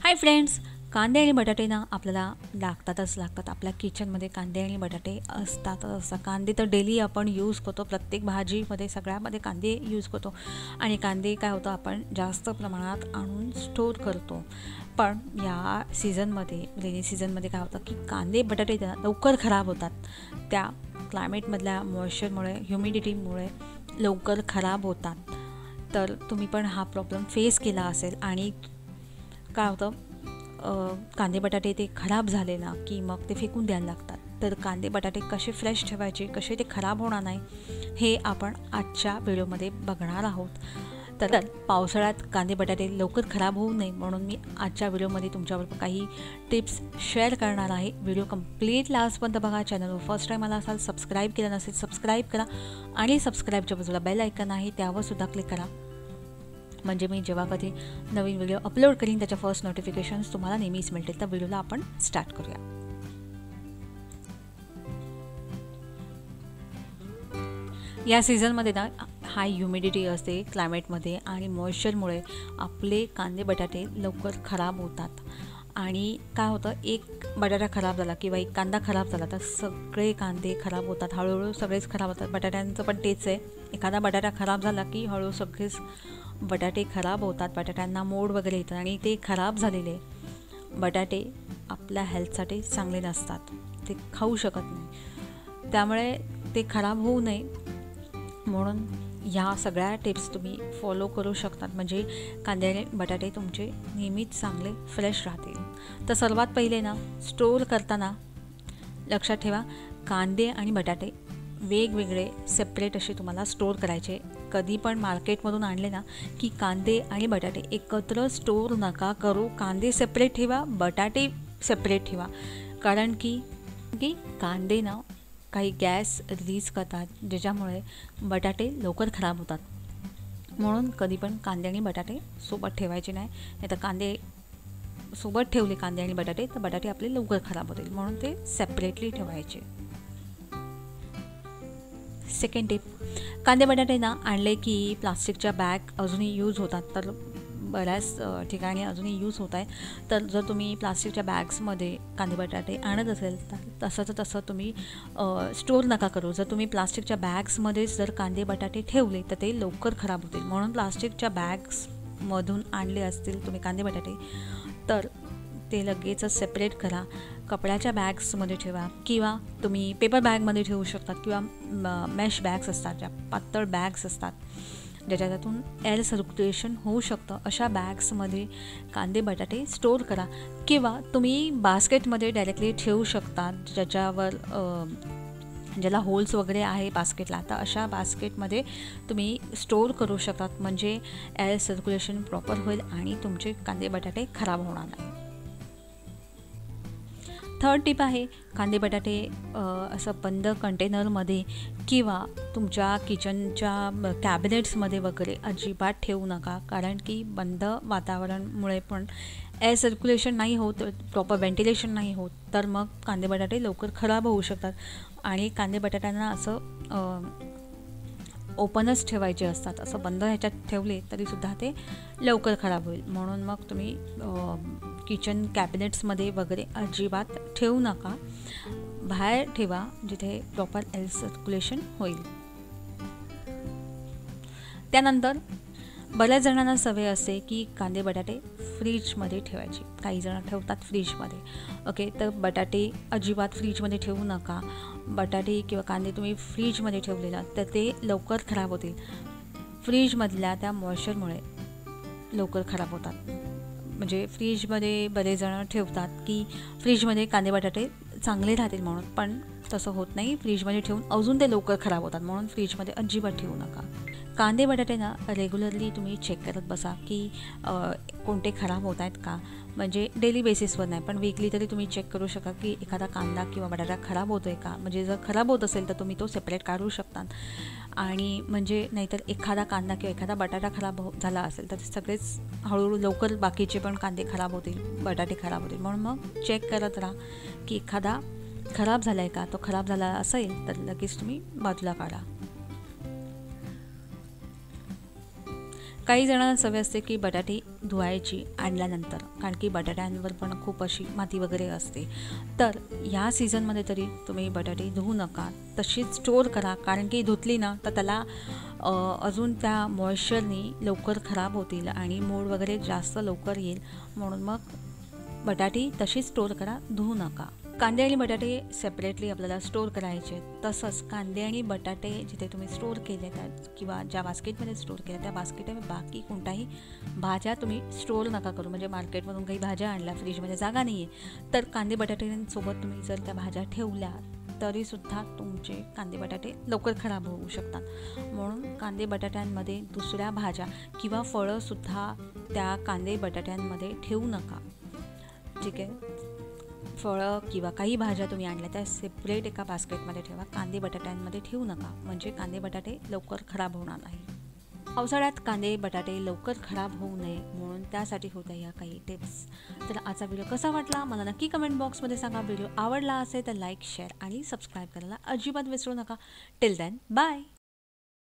Hi friends, कांदे आणि बटाटे ना आपल्याला लागतात. आपल्या किचनमध्ये कांदे आणि बटाटे असतातच. कांदे तर डेली आपण यूज करतो, प्रत्येक भाजीमध्ये सगळ्यामध्ये कांदे यूज करतो. आणि कांदे काय होतं, आपण जास्त प्रमाणात आणून स्टोर करतो. पण या सीझनमध्ये, रेनी सीझनमध्ये काय होतं की कांदे बटाटे लवकर खराब होतात. त्या क्लायमेटमधल्या मॉइश्चरमुळे, ह्युमिडिटीमुळे लवकर खराब होतात. तर तुम्ही पण हा प्रॉब्लेम फेस केला असेल. आणि काय होतं, कांदे बटाटे ते खराब झाले ना की मग ते फेकून द्यायला लागतात. तर कांदे बटाटे कसे फ्रेश ठेवायचे, कसे ते खराब होणार नाही, हे आपण आजच्या व्हिडिओमध्ये बघणार आहोत. तर पावसाळ्यात कांदे बटाटे लवकर खराब होऊ नये म्हणून मी आजच्या व्हिडिओमध्ये तुमच्याबरोबर काही टिप्स शेअर करणार आहे. व्हिडिओ कंप्लीट लास्टपर्यंत बघा. चॅनलवर फर्स्ट टाईम आला असाल, सबस्क्राईब केलं नसेल सबस्क्राईब करा. आणि सबस्क्राईबच्या बाजूला बेल आयकॉन आहे, त्यावर सुद्धा क्लिक करा. म्हणजे मी जेव्हा कधी नवीन व्हिडिओ अपलोड करीन त्याच्या फर्स्ट नोटिफिकेशन्स तुम्हाला नेहमीच मिळतील. तर व्हिडिओला आपण स्टार्ट करूया. या सीझनमध्ये ना हाय ह्युमिडिटी असते क्लायमेटमध्ये आणि मॉइश्चरमुळे आपले कांदे बटाटे लवकर खराब होतात. आणि काय होतं, एक बटाटा खराब झाला किंवा एक कांदा खराब झाला तर सगळे कांदे खराब होतात. हळूहळू सगळेच खराब होतात. बटाट्यांचं पण तेच आहे. एखादा बटाटा खराब झाला की हळूहळू सगळेच बटाटे खराब होतात. बटाट्यांना मोड वगैरे येतात आणि ते खराब झालेले बटाटे आपल्या हेल्थसाठी चांगले नसतात. ते खाऊ शकत नाही. त्यामुळे ते खराब होऊ नये म्हणून ह्या सगळ्या टिप्स तुम्ही फॉलो करू शकतात. म्हणजे कांदे आणि बटाटे तुमचे नेहमीच चांगले फ्रेश राहतील. तर सर्वात पहिले ना, स्टोर करताना लक्षात ठेवा, कांदे आणि बटाटे वेगवेगळे सेपरेट असे तुम्हाला स्टोर करायचे. कधी पण मार्केटमधून आणले ना की कांदे आणि बटाटे एकत्र स्टोर नका करू. कांदे सेपरेट ठेवा, बटाटे सेपरेट ठेवा. कारण की की कांदे ना काही गॅस रिलीज करतात ज्याच्यामुळे बटाटे लवकर खराब होतात. म्हणून कधी पण कांदे आणि बटाटे सोबत ठेवायचे नाही. नाही तर कांदे सोबत ठेवले, कांदे आणि बटाटे, तर बटाटे आपले लवकर खराब होतील. म्हणून ते सेपरेटली ठेवायचे. सेकंड टिप, कांदे बटाटे ना आणले की प्लास्टिकच्या बॅग अजूनही यूज होतात. तर बऱ्याच ठिकाणी अजूनही यूज होत आहे. तर जर तुम्ही प्लास्टिकच्या बॅग्समध्ये कांदे बटाटे आणत असेल तर तसं तुम्ही स्टोर नका करू. जर तुम्ही प्लास्टिकच्या बॅग्समध्येच जर कांदे बटाटे ठेवले तर ते लवकर खराब होतील. म्हणून प्लास्टिकच्या बॅग्समधून आणले असतील तुम्ही कांदे बटाटे तर ते लगेचच सेपरेट करा. कपड्याच्या बॅग्समध्ये ठेवा किंवा तुम्ही पेपर बॅगमध्ये ठेवू शकतात किंवा मॅश बॅग्स असतात, ज्या पातळ बॅग्स असतात ज्याच्यातून एअर सर्क्युलेशन होऊ शकतं, अशा बॅग्समध्ये कांदे बटाटे स्टोर करा. किंवा तुम्ही बास्केटमध्ये डायरेक्टली ठेवू शकता ज्याच्यावर ज्याला होल्स वगैरे आहे बास्केटला. तर अशा बास्केटमध्ये तुम्ही स्टोर करू शकतात. म्हणजे एअर सर्क्युलेशन प्रॉपर होईल आणि तुमचे कांदे बटाटे खराब होणार नाही. थर्ड टिप आहे, कांदे बटाटे असं बंद कंटेनरमध्ये किंवा तुमच्या किचनच्या कॅबिनेट्समध्ये वगैरे अजिबात ठेवू नका. कारण की बंद वातावरणामुळे पण एअर सर्क्युलेशन नाही होत, प्रॉपर व्हेंटिलेशन नाही होत, तर मग कांदे बटाटे लवकर खराब होऊ शकतात. आणि कांदे बटाट्यांना असं ओपनच ठेवायचे असतात. असं बंद ह्याच्यात ठेवले तरीसुद्धा ते लवकर खराब होईल. म्हणून मग तुम्ही किचन कॅबिनेट्समध्ये वगैरे अजिबात ठेवू नका. बाहेर ठेवा जिथे प्रॉपर एअर सर्क्युलेशन होईल. त्यानंतर बऱ्याच जणांना सवय असते की कांदे बटाटे फ्रीजमध्ये ठेवायचे. काही जण ठेवतात फ्रीजमध्ये. ओके, तर बटाटे अजिबात फ्रीजमध्ये ठेवू नका. बटाटे किंवा कांदे तुम्ही फ्रीजमध्ये ठेवलेला तर ते लवकर खराब होतील. फ्रीजमधल्या त्या मॉइश्चरमुळे लवकर खराब होतात. म्हणजे फ्रीजमध्ये बरेच जण ठेवतात की फ्रीजमध्ये कांदे बटाटे चांगले राहतील म्हणून, पण तसं होत नाही. फ्रीजमध्ये ठेवून अजून ते लवकर खराब होतात. म्हणून फ्रीजमध्ये अजिबात ठेवू नका. कांदे बटाटे ना रेग्युलरली तुम्ही चेक करत बसा की कोणते खराब होत आहेत का. म्हणजे डेली बेसिसवर नाही, पण वीकली तरी तुम्ही चेक करू शकता की एखादा कांदा किंवा बटाटा खराब होतो आहे का. म्हणजे जर खराब होत असेल तर तुम्ही तो सेपरेट काढू शकता. आणि म्हणजे नाहीतर एखादा कांदा किंवा एखादा बटाटा खराब झाला असेल तर सगळेच हळूहळू लवकर बाकीचे पण कांदे खराब होतील, बटाटे खराब होतील. म्हणून मग चेक करत राहा की एखादा खराब झाला आहे का. तो खराब झाला असेल तर लगेच तुम्ही बाजूला काढा. काही जणांना सवय असते की बटाटे धुवायची आणल्यानंतर, कारण की बटाट्यांवर पण खूप अशी माती वगैरे असते. तर या सीझनमध्ये तरी तुम्ही बटाटे धुवू नका, तशीच स्टोअर करा, कारण की धुतली ना तर त्याला अजून त्या मॉइश्चरनी लवकर खराब होतील आणि मोड वगैरे जास्त लवकर येईल. म्हणून मग बटाटे तशीच स्टोअर करा, धुवू नका. कांदे आणि बटाटे सेपरेटली आपल्याला स्टोअर करायचे. तसंच कांदे आणि बटाटे जिथे तुम्ही स्टोअर केले आहेत किंवा ज्या बास्केटमध्ये स्टोअर केले त्या बास्केटमध्ये बाकी कोणताही भाज्या तुम्ही स्टोअर नका करू. म्हणजे मार्केटमधून काही भाज्या आणल्या, फ्रीजमध्ये जागा नाही आहे, तर कांदे बटाट्यांसोबत तुम्ही जर त्या भाज्या ठेवल्या तरीसुद्धा तुमचे कांदे बटाटे लवकर खराब होऊ शकतात. म्हणून कांदे बटाट्यांमध्ये दुसऱ्या भाज्या किंवा फळंसुद्धा त्या कांदे बटाट्यांमध्ये ठेवू नका. ठीक आहे, फळं किंवा काही भाज्या तुम्ही आणल्या त्या सेपरेट एका बास्केटमध्ये ठेवा, कांदे बटाट्यांमध्ये ठेवू नका, म्हणजे कांदे बटाटे लवकर खराब होणार नाही. पावसाळ्यात कांदे बटाटे लवकर खराब होऊ नये म्हणून त्यासाठी होत्या या काही टिप्स. तर आजचा व्हिडिओ कसा वाटला मला नक्की कमेंट बॉक्समध्ये सांगा. व्हिडिओ आवडला असेल तर लाईक, शेअर आणि सबस्क्राईब करायला अजिबात विसरू नका. Till then bye.